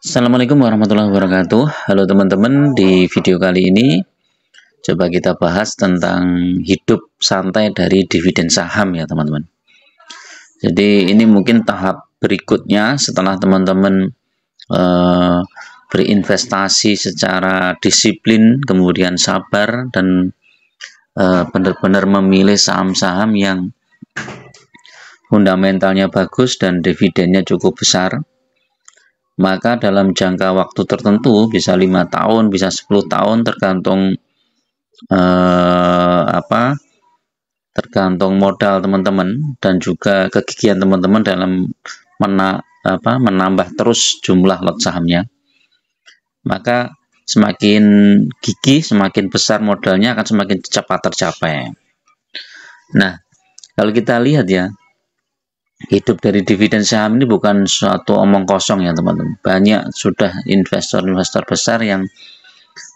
Assalamualaikum warahmatullahi wabarakatuh. Halo teman-teman, di video kali ini coba kita bahas tentang hidup santai dari dividen saham ya teman-teman. Jadi ini mungkin tahap berikutnya setelah teman-teman berinvestasi secara disiplin, kemudian sabar dan benar-benar memilih saham-saham yang fundamentalnya bagus dan dividennya cukup besar. Maka dalam jangka waktu tertentu bisa 5 tahun, bisa 10 tahun tergantung tergantung modal teman-teman dan juga kegigihan teman-teman dalam menambah terus jumlah lot sahamnya. Maka semakin gigih, semakin besar modalnya akan semakin cepat tercapai. Nah, kalau kita lihat ya, hidup dari dividen saham ini bukan suatu omong kosong ya teman-teman. Banyak sudah investor-investor besar yang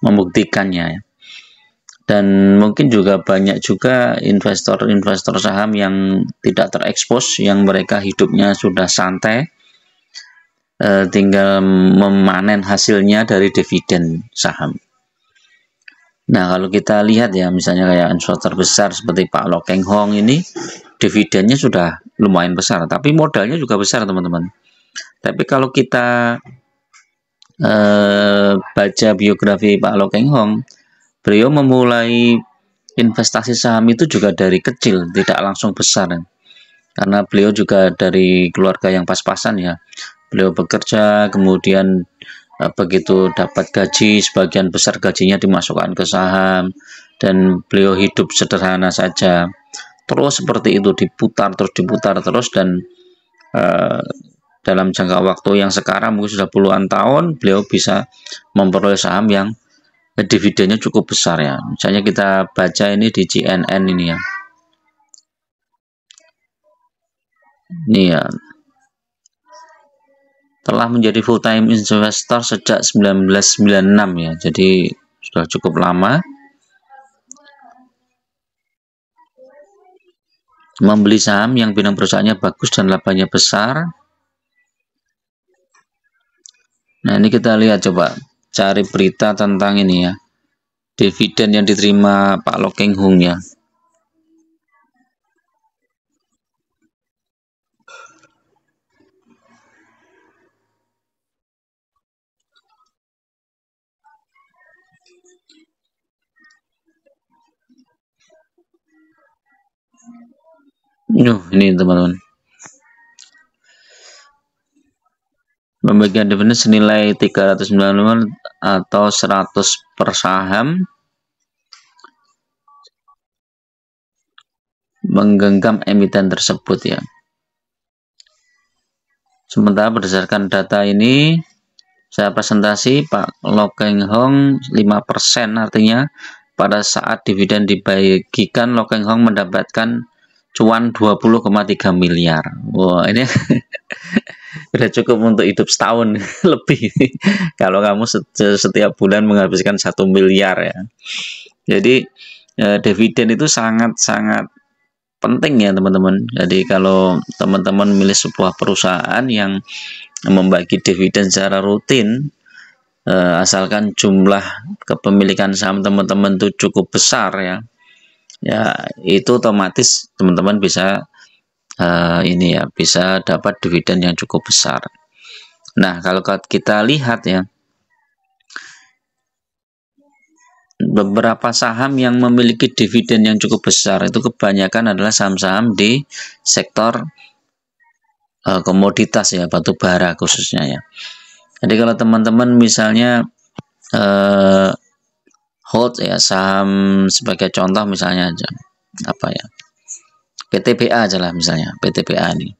membuktikannya ya. Dan mungkin juga banyak juga investor-investor saham yang tidak terekspos, yang mereka hidupnya sudah santai, tinggal memanen hasilnya dari dividen saham. Nah, kalau kita lihat ya, misalnya kayak investor besar seperti Pak Lo Keng Hong ini, dividennya sudah lumayan besar, tapi modalnya juga besar teman-teman. Tapi kalau kita baca biografi Pak Lo Keng Hong, beliau memulai investasi saham itu juga dari kecil, tidak langsung besar. Karena beliau juga dari keluarga yang pas-pasan ya. Beliau bekerja, kemudian begitu dapat gaji, sebagian besar gajinya dimasukkan ke saham, dan beliau hidup sederhana saja. Terus seperti itu diputar terus dan dalam jangka waktu yang sekarang mungkin sudah puluhan tahun beliau bisa memperoleh saham yang dividennya cukup besar ya. Misalnya kita baca ini di CNN ini ya. Ini ya, telah menjadi full time investor sejak 1996 ya. Jadi sudah cukup lama. Membeli saham yang bidang perusahaannya bagus dan labanya besar. Nah, ini kita lihat, coba cari berita tentang ini ya. Dividen yang diterima Pak Lo Keng Hong ya. Ini teman-teman. Pembagian dividen senilai 395 atau 100 per saham, menggenggam emiten tersebut ya. Sementara berdasarkan data ini saya presentasi Pak Lo Keng Hong 5%, artinya pada saat dividen dibagikan Lo Keng Hong mendapatkan cuan 20,3 miliar. Wah, ini udah cukup untuk hidup setahun lebih kalau kamu setiap bulan menghabiskan 1 miliar ya. Jadi dividen itu sangat-sangat penting ya teman-teman. Jadi kalau teman-teman milih sebuah perusahaan yang membagi dividen secara rutin, asalkan jumlah kepemilikan saham teman-teman itu cukup besar ya, itu otomatis teman-teman bisa ini ya, bisa dapat dividen yang cukup besar. Nah, kalau kita lihat ya, beberapa saham yang memiliki dividen yang cukup besar itu kebanyakan adalah saham-saham di sektor komoditas ya, batu bara khususnya ya. Jadi kalau teman-teman misalnya hold ya saham, sebagai contoh misalnya aja apa ya, PTBA aja lah misalnya, PTBA ini.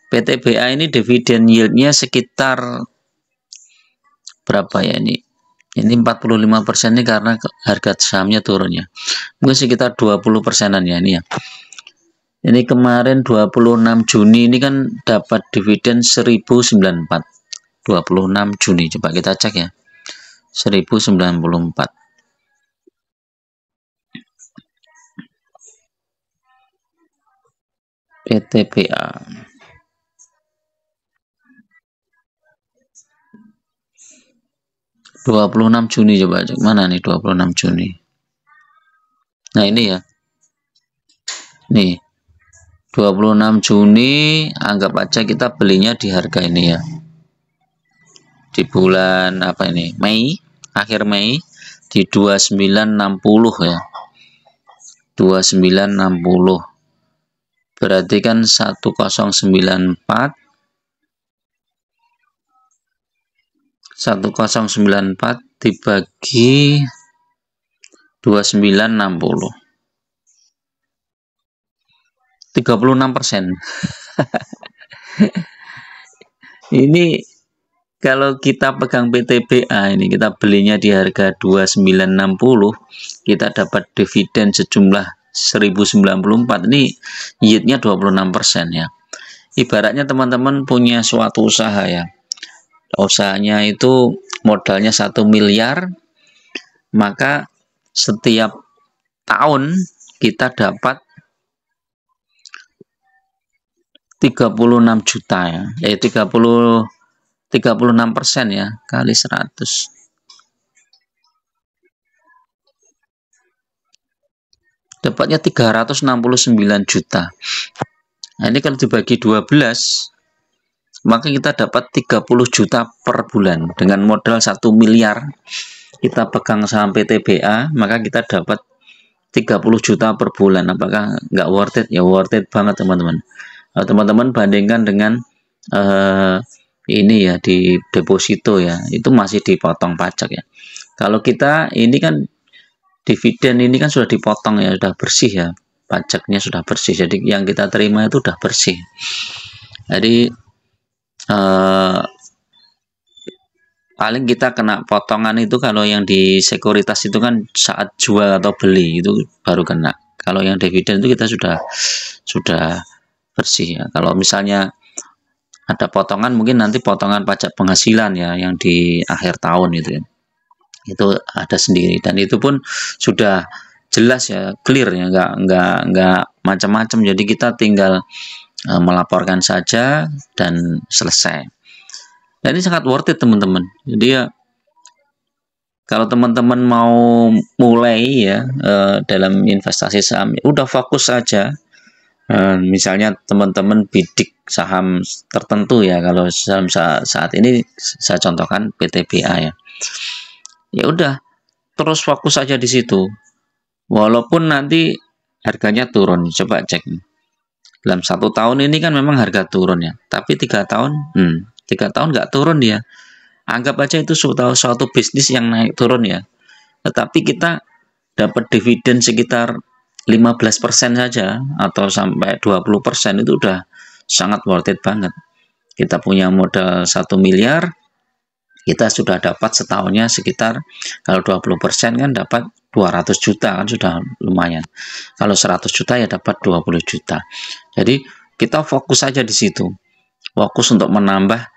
PTBA ini dividen yieldnya sekitar berapa ya ini? Ini 45% ini karena harga sahamnya turun ya. Mungkin sekitar 20%-an ya ini ya. Ini kemarin 26 Juni ini kan dapat dividen 1094. 26 Juni coba kita cek ya. 1094. PTBA. 26 Juni coba cek mana nih 26 Juni. Nah, ini ya. Nih. 26 Juni anggap aja kita belinya di harga ini ya. Di bulan apa ini? Mei, akhir Mei di 2960 ya. 2960. Berarti kan 1094 dibagi 2960. 36%. Ini kalau kita pegang PTBA ini kita belinya di harga 2960, kita dapat dividen sejumlah 1094. Ini yieldnya 26% ya. Ibaratnya teman-teman punya suatu usaha ya. Usahanya itu modalnya 1 miliar, maka setiap tahun kita dapat 36 juta ya. 36% ya kali 100. Dapatnya 369 juta. Nah, ini kalau dibagi 12, maka kita dapat 30 juta per bulan. Dengan modal 1 miliar, kita pegang saham PTBA, maka kita dapat 30 juta per bulan. Apakah nggak worth it? Ya worth it banget teman-teman. Teman-teman bandingkan dengan ini ya di deposito ya, itu masih dipotong pajak ya. Kalau kita ini kan dividen ini kan sudah dipotong ya, sudah bersih ya, pajaknya sudah bersih, jadi yang kita terima itu sudah bersih. Jadi paling kita kena potongan itu kalau yang di sekuritas itu kan saat jual atau beli itu baru kena. Kalau yang dividen itu kita sudah bersih ya. Kalau misalnya ada potongan, mungkin nanti potongan pajak penghasilan ya yang di akhir tahun itu ya. Itu ada sendiri dan itu pun sudah jelas ya, clear ya, nggak macam-macam. Jadi kita tinggal melaporkan saja dan selesai. Dan ini sangat worth it teman-teman. Jadi ya kalau teman-teman mau mulai ya dalam investasi saham, udah fokus saja. Misalnya teman-teman bidik saham tertentu ya, kalau saham saat ini saya contohkan PTBA ya. Ya udah, terus fokus saja di situ. Walaupun nanti harganya turun, coba cek. Dalam 1 tahun ini kan memang harga turun ya, tapi 3 tahun, 3 tahun nggak turun dia. Anggap aja itu suatu bisnis yang naik turun ya. Tetapi kita dapat dividen sekitar 15% saja atau sampai 20% itu udah sangat worth it banget. Kita punya modal 1 miliar, kita sudah dapat setahunnya sekitar, kalau 20% kan dapat 200 juta kan sudah lumayan. Kalau 100 juta ya dapat 20 juta. Jadi kita fokus saja di situ. Fokus untuk menambah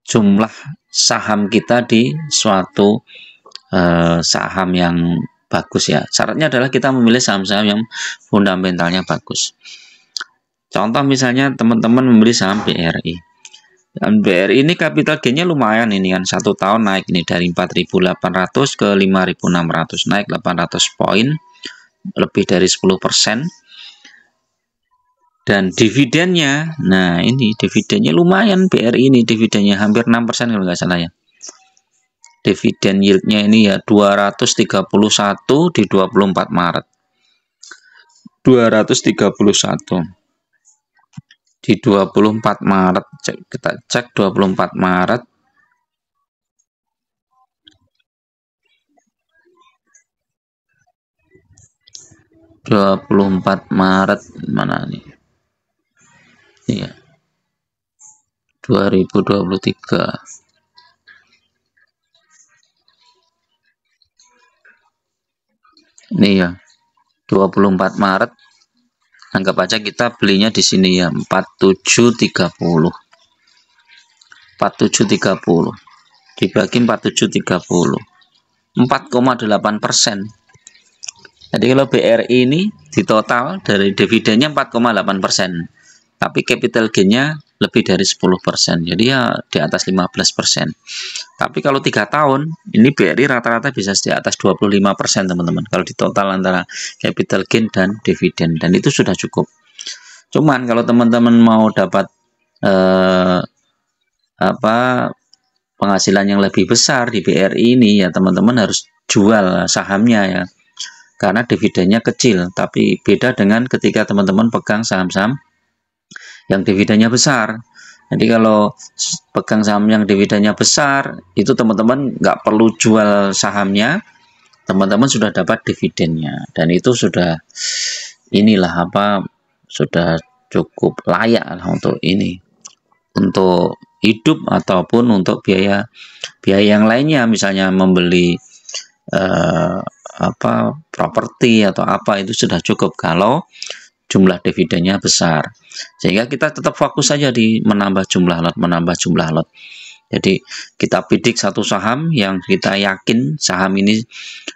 jumlah saham kita di suatu saham yang bagus ya. Syaratnya adalah kita memilih saham-saham yang fundamentalnya bagus. Contoh misalnya teman-teman membeli saham BRI. Dan BRI ini capital gain-nya lumayan ini kan, 1 tahun naik ini dari 4.800 ke 5.600, naik 800 poin, lebih dari 10%. Dan dividennya, nah ini dividennya lumayan, BRI ini dividennya hampir 6% kalau nggak salah ya. Dividen yieldnya ini ya 231 di 24 Maret. 231 di 24 Maret. Kita cek 24 Maret. Maret mana nih? Iya. 2023. Ini ya, 24 Maret. Anggap aja kita belinya di sini ya, 4730. 4730 dibagi 4730, 4,8%. Jadi kalau BRI ini di total dari dividennya 4,8%. tapi capital gain-nya lebih dari 10%, jadi ya di atas 15%. Tapi kalau 3 tahun, ini BRI rata-rata bisa di atas 25% teman-teman, kalau di total antara capital gain dan dividen, dan itu sudah cukup. Cuman kalau teman-teman mau dapat penghasilan yang lebih besar di BRI ini, ya teman-teman harus jual sahamnya ya, karena dividennya kecil. Tapi beda dengan ketika teman-teman pegang saham-saham yang dividennya besar. Jadi kalau pegang saham yang dividennya besar, itu teman-teman nggak perlu jual sahamnya, teman-teman sudah dapat dividennya, dan itu sudah sudah cukup layak lah untuk ini, untuk hidup ataupun untuk biaya yang lainnya, misalnya membeli properti atau apa, itu sudah cukup kalau jumlah dividennya besar. Sehingga kita tetap fokus saja di menambah jumlah lot. Jadi kita bidik satu saham yang kita yakin saham ini,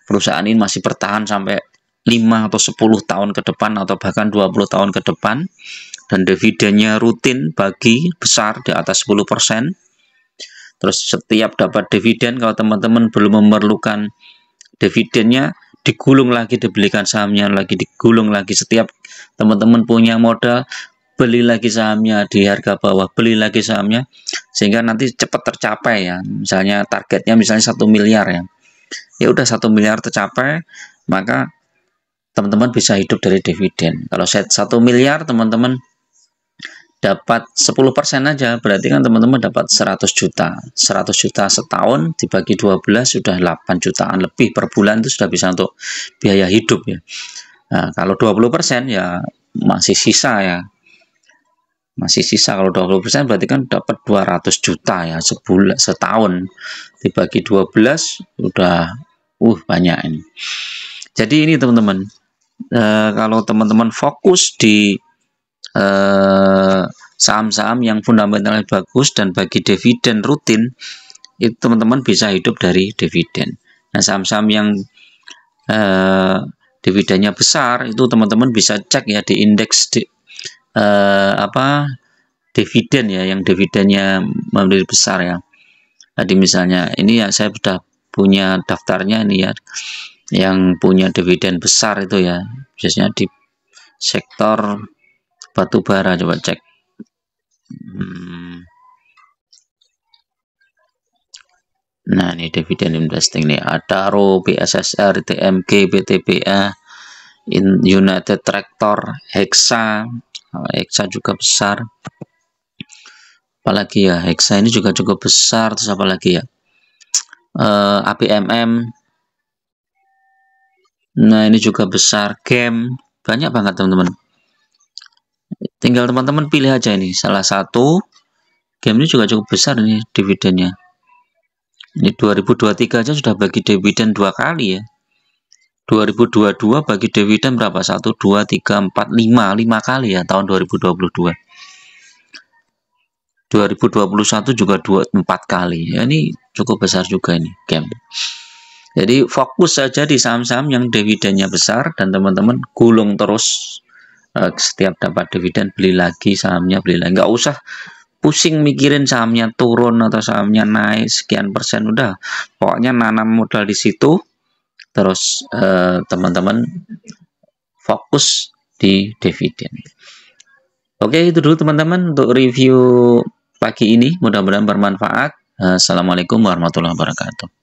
perusahaan ini masih bertahan sampai 5 atau 10 tahun ke depan, atau bahkan 20 tahun ke depan, dan dividennya rutin bagi besar di atas 10%. Terus setiap dapat dividen, kalau teman-teman belum memerlukan dividennya, digulung lagi, dibelikan sahamnya lagi, digulung lagi. Setiap teman-teman punya modal, beli lagi sahamnya di harga bawah, beli lagi sahamnya, sehingga nanti cepat tercapai ya. Misalnya targetnya misalnya 1 miliar ya, ya udah 1 miliar tercapai, maka teman-teman bisa hidup dari dividen. Kalau 1 miliar teman-teman dapat 10% aja, berarti kan teman-teman dapat 100 juta. 100 juta setahun dibagi 12 sudah 8 jutaan lebih per bulan, itu sudah bisa untuk biaya hidup ya. Nah, kalau 20% ya masih sisa ya. Masih sisa, kalau 20% berarti kan dapat 200 juta ya setahun, dibagi 12 udah banyak ini. Jadi ini teman-teman, kalau teman-teman fokus di saham-saham yang fundamentalnya bagus dan bagi dividen rutin, itu teman-teman bisa hidup dari dividen. Nah, saham-saham yang dividennya besar itu teman-teman bisa cek ya di indeks dividen ya, yang dividennya lebih besar ya. Tadi misalnya ini ya, saya sudah punya daftarnya ini ya, yang punya dividen besar itu ya, biasanya di sektor batu bara. Coba cek. Nah, ini dividen investing nih, Adaro, BSSR, TMG, BTBA, United Tractor, Hexa juga besar. Apalagi ya, Hexa ini juga cukup besar. Terus apalagi ya, APMM, nah ini juga besar. Game, banyak banget teman-teman. Tinggal teman-teman pilih aja ini salah satu. Game ini juga cukup besar ini dividennya. Ini 2023 aja sudah bagi dividen 2 kali ya. 2022 bagi dividen berapa? 1, 2, 3, 4, 5 kali ya tahun 2022. 2021 juga 4 kali. Ya, ini cukup besar juga ini game. Jadi fokus saja di saham-saham yang dividennya besar, dan teman-teman gulung terus. Setiap dapat dividen beli lagi sahamnya, beli lagi. Nggak usah pusing mikirin sahamnya turun atau sahamnya naik sekian persen. Udah, pokoknya nanam modal di situ. Terus teman-teman fokus di dividen. Oke, itu dulu teman-teman untuk review pagi ini. Mudah-mudahan bermanfaat. Assalamualaikum warahmatullahi wabarakatuh.